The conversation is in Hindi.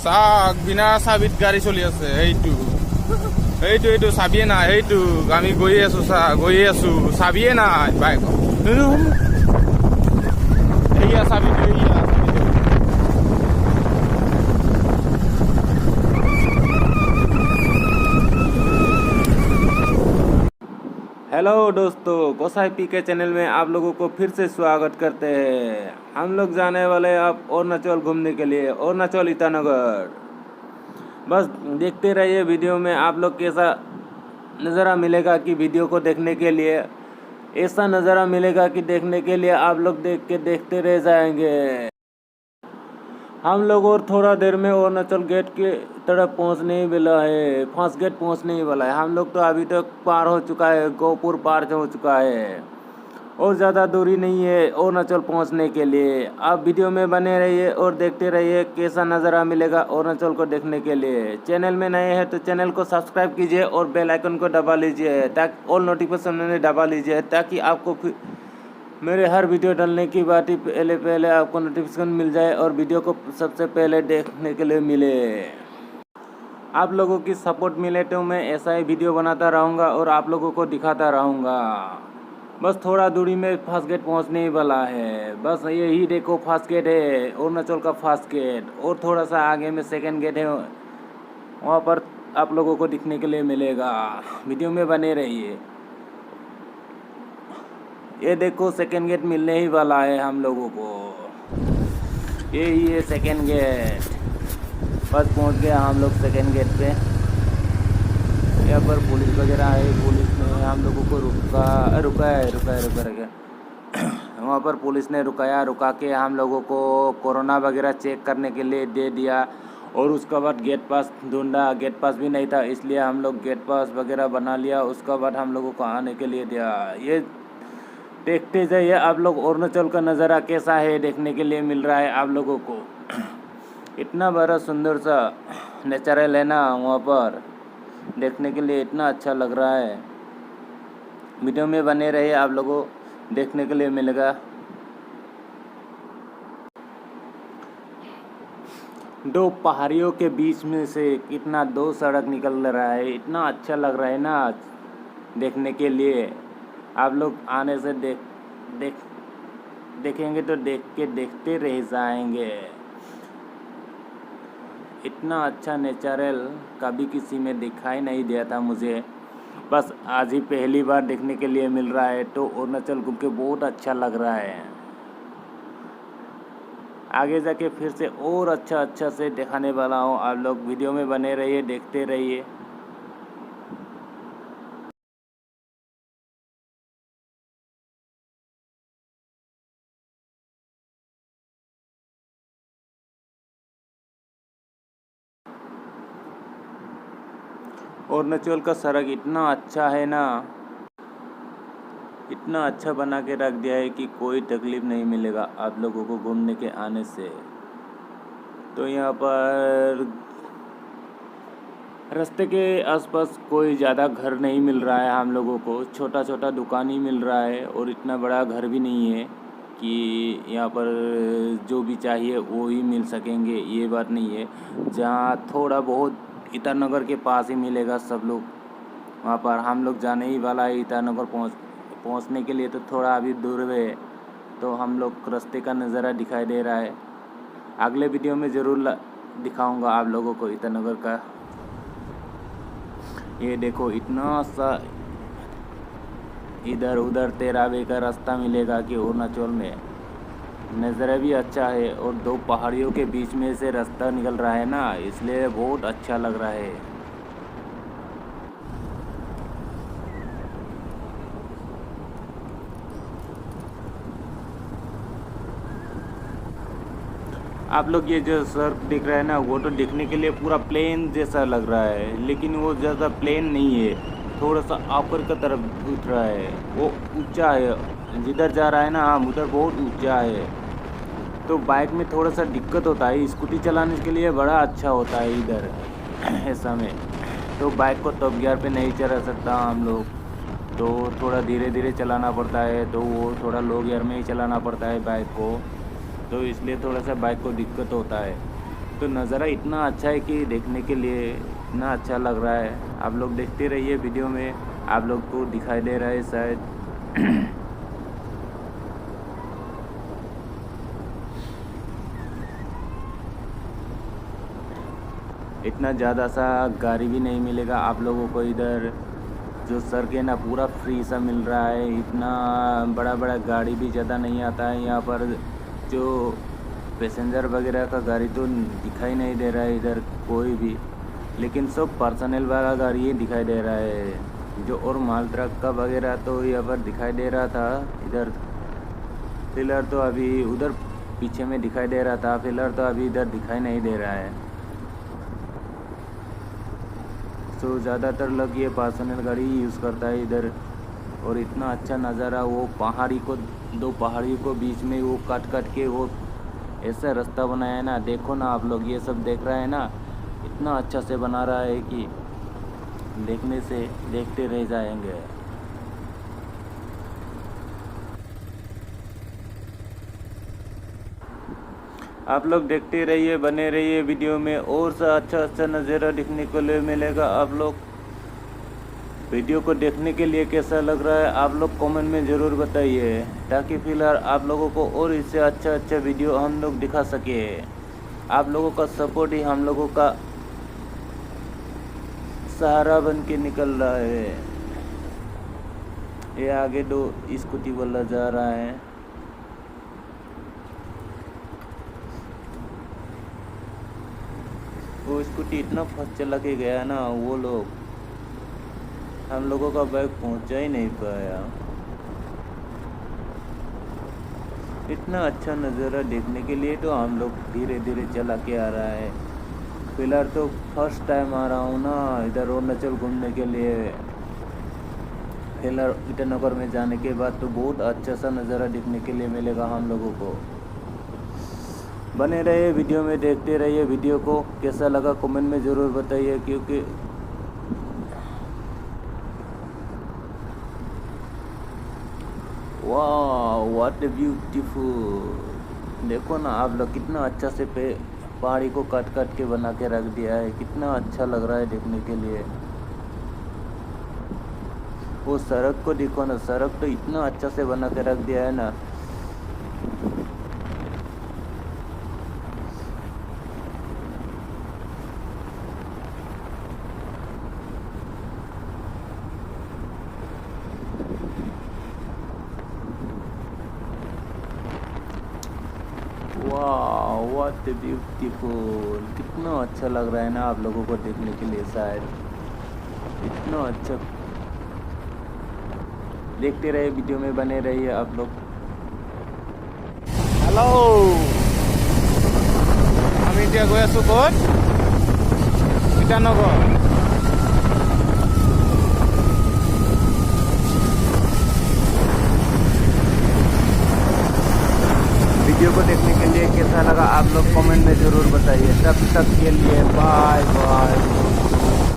চাওক বিনা চাবিত গাড়ী চলি আছে। এইটো এইটো এইটো চাবিয়ে নাই। এইটো আমি গৈয়ে আছো, গৈয়ে আছো, চাবিয়ে নাই বাইকত। এইয়া চাবিটো, এইয়া हेलो दोस्तों, गोसाई पी के चैनल में आप लोगों को फिर से स्वागत करते हैं। हम लोग जाने वाले अब अरुणाचल घूमने के लिए, अरुणाचल ईटानगर। बस देखते रहिए वीडियो में आप लोग कैसा नज़ारा मिलेगा कि वीडियो को देखने के लिए ऐसा नज़ारा मिलेगा कि देखने के लिए आप लोग देख के देखते रह जाएंगे। हम लोग और थोड़ा देर में अरुणाचल गेट के तरफ पहुंचने ही वाला है, फर्स्ट गेट पहुंचने ही वाला है। हम लोग तो अभी तक पार हो चुका है, गोपुर पार हो चुका है और ज़्यादा दूरी नहीं है अरुणाचल पहुंचने के लिए। आप वीडियो में बने रहिए और देखते रहिए कैसा नज़ारा मिलेगा अरुणाचल को देखने के लिए। चैनल में नए हैं तो चैनल को सब्सक्राइब कीजिए और बेल आइकन को दबा लीजिए, ताकि ऑल नोटिफिकेशन में दबा लीजिए, ताकि आपको मेरे हर वीडियो डालने की बात ही पहले आपको नोटिफिकेशन मिल जाए और वीडियो को सबसे पहले देखने के लिए मिले। आप लोगों की सपोर्ट मिले तो मैं ऐसा ही वीडियो बनाता रहूँगा और आप लोगों को दिखाता रहूँगा। बस थोड़ा दूरी में फर्स्ट गेट पहुँचने ही वाला है। बस यही देखो फर्स्ट गेट है, अरुणाचल का फर्स्ट गेट। और थोड़ा सा आगे में सेकंड गेट है, वहाँ पर आप लोगों को दिखने के लिए मिलेगा। वीडियो में बने रहिए। ये देखो सेकंड गेट मिलने ही वाला है हम लोगों को। यही है सेकंड गेट। बस पहुंच गया हम लोग सेकंड गेट पे। यहाँ पर पुलिस वगैरह है, पुलिस ने हम लोगों को रुकाया। वहाँ पर पुलिस ने रुका के हम लोगों को कोरोना वगैरह चेक करने के लिए दे दिया। और उसके बाद गेट पास ढूंढा, गेट पास भी नहीं था, इसलिए हम लोग गेट पास वगैरह बना लिया। उसके बाद हम लोगों को आने के लिए दिया। ये देखते जाइए आप लोग अरुणाचल का नज़ारा कैसा है, देखने के लिए मिल रहा है आप लोगों को। इतना बड़ा सुंदर सा नेचुरल है ना, वहाँ पर देखने के लिए इतना अच्छा लग रहा है। वीडियो में बने रहिए, आप लोगों देखने के लिए मिलेगा। दो पहाड़ियों के बीच में से कितना दो सड़क निकल रहा है, इतना अच्छा लग रहा है ना देखने के लिए। आप लोग आने से देखेंगे तो देख के देखते रह जाएंगे। इतना अच्छा नेचुरल कभी किसी में दिखाई नहीं दिया था मुझे। बस आज ही पहली बार देखने के लिए मिल रहा है, तो अरुणाचल घूम के बहुत अच्छा लग रहा है। आगे जाके फिर से और अच्छा से दिखाने वाला हूँ। आप लोग वीडियो में बने रहिए, देखते रहिए। अरुणाचल का सड़क इतना अच्छा है ना, इतना अच्छा बना के रख दिया है कि कोई तकलीफ नहीं मिलेगा आप लोगों को घूमने के आने से। तो यहाँ पर रास्ते के आसपास कोई ज़्यादा घर नहीं मिल रहा है हम लोगों को, छोटा छोटा दुकान ही मिल रहा है। और इतना बड़ा घर भी नहीं है कि यहाँ पर जो भी चाहिए वो ही मिल सकेंगे, ये बात नहीं है। जहाँ थोड़ा बहुत ईटानगर के पास ही मिलेगा सब लोग, वहाँ पर हम लोग जाने ही वाला है। ईटानगर पहुँचने के लिए तो थोड़ा अभी दूर है, तो हम लोग रास्ते का नज़ारा दिखाई दे रहा है। अगले वीडियो में ज़रूर दिखाऊंगा आप लोगों को ईटानगर का। ये देखो इतना सा इधर उधर तेरावे का रास्ता मिलेगा कि अरुणाचल में नज़ारा भी अच्छा है। और दो पहाड़ियों के बीच में से रास्ता निकल रहा है ना, इसलिए बहुत अच्छा लग रहा है। आप लोग ये जो सड़क दिख रहा है ना, वो तो दिखने के लिए पूरा प्लेन जैसा लग रहा है, लेकिन वो ज़्यादा प्लेन नहीं है, थोड़ा सा ऊपर की तरफ उठ रहा है। वो ऊंचा है, जिधर जा रहा है ना हम उधर बहुत ऊंचा है। तो बाइक में थोड़ा सा दिक्कत होता है, स्कूटी चलाने के लिए बड़ा अच्छा होता है इधर ऐसा में। तो बाइक को टॉप गियर पे नहीं चला सकता हम लोग, तो थोड़ा धीरे धीरे चलाना पड़ता है। तो वो थोड़ा लो गियर में ही चलाना पड़ता है बाइक को, तो इसलिए थोड़ा सा बाइक को दिक्कत होता है। तो नज़ारा इतना अच्छा है कि देखने के लिए इतना अच्छा लग रहा है। आप लोग देखते रहिए वीडियो में, आप लोग को दिखाई दे रहा है शायद। इतना ज़्यादा सा गाड़ी भी नहीं मिलेगा आप लोगों को इधर। जो सड़क है ना पूरा फ्री सा मिल रहा है। इतना बड़ा बड़ा गाड़ी भी ज़्यादा नहीं आता है यहाँ पर। जो पैसेंजर वगैरह का गाड़ी तो दिखाई नहीं दे रहा है इधर कोई भी, लेकिन सब पर्सनल वाला गाड़ी ही दिखाई दे रहा है। जो और माल ट्रक का वगैरह तो यहाँ पर दिखाई दे रहा था इधर। फिलहाल तो अभी उधर पीछे में दिखाई दे रहा था, फिलहाल तो अभी इधर दिखाई नहीं दे रहा है। तो ज़्यादातर लोग ये पर्सनल गाड़ी यूज़ करता है इधर। और इतना अच्छा नज़ारा, वो पहाड़ी को, दो पहाड़ी को बीच में वो काट के वो ऐसा रास्ता बनाया है ना। देखो ना आप लोग, ये सब देख रहा है ना, इतना अच्छा से बना रहा है कि देखने से देखते रह जाएंगे। आप लोग देखते रहिए, बने रहिए वीडियो में, और सा अच्छा नज़ारा देखने को मिलेगा। आप लोग वीडियो को देखने के लिए कैसा लग रहा है आप लोग कमेंट में ज़रूर बताइए, ताकि फिलहाल आप लोगों को और इससे अच्छा वीडियो हम लोग दिखा सके। आप लोगों का सपोर्ट ही हम लोगों का सहारा बन के निकल रहा है। ये आगे दो स्कूटी वाला जा रहा है। वो स्कूटी इतना फास्ट चला के गया ना, वो लोग, हम लोगों का बाइक पहुंचा ही नहीं पाया। इतना अच्छा नज़ारा देखने के लिए तो हम लोग धीरे धीरे चला के आ रहा है। फिलहाल तो फर्स्ट टाइम आ रहा हूँ ना इधर अरुणाचल घूमने के लिए। फिलहाल ईटानगर में जाने के बाद तो बहुत अच्छा सा नज़ारा देखने के लिए मिलेगा हम लोगों को। बने रहिए वीडियो में, देखते रहिए वीडियो को। कैसा लगा कमेंट में ज़रूर बताइए, क्योंकि वाह व्हाट ए ब्यूटीफुल। देखो ना आप लोग, कितना अच्छा से पहाड़ी को काट के बना के रख दिया है। कितना अच्छा लग रहा है देखने के लिए। वो सड़क को देखो ना, सड़क तो इतना अच्छा से बना के रख दिया है ना। वाह व्हाट ए ब्यूटीफुल। कितना अच्छा लग रहा है ना आप लोगों को देखने के लिए। शायद इतना अच्छा, देखते रहिए वीडियो में, बने रहिए आप लोग। हेलो, আমি এতিয়া গৈ আছোঁ ক'ত? ईटानगर। वीडियो को देखने के लिए कैसा लगा आप लोग कमेंट में ज़रूर बताइए। तब तक के लिए बाय बाय।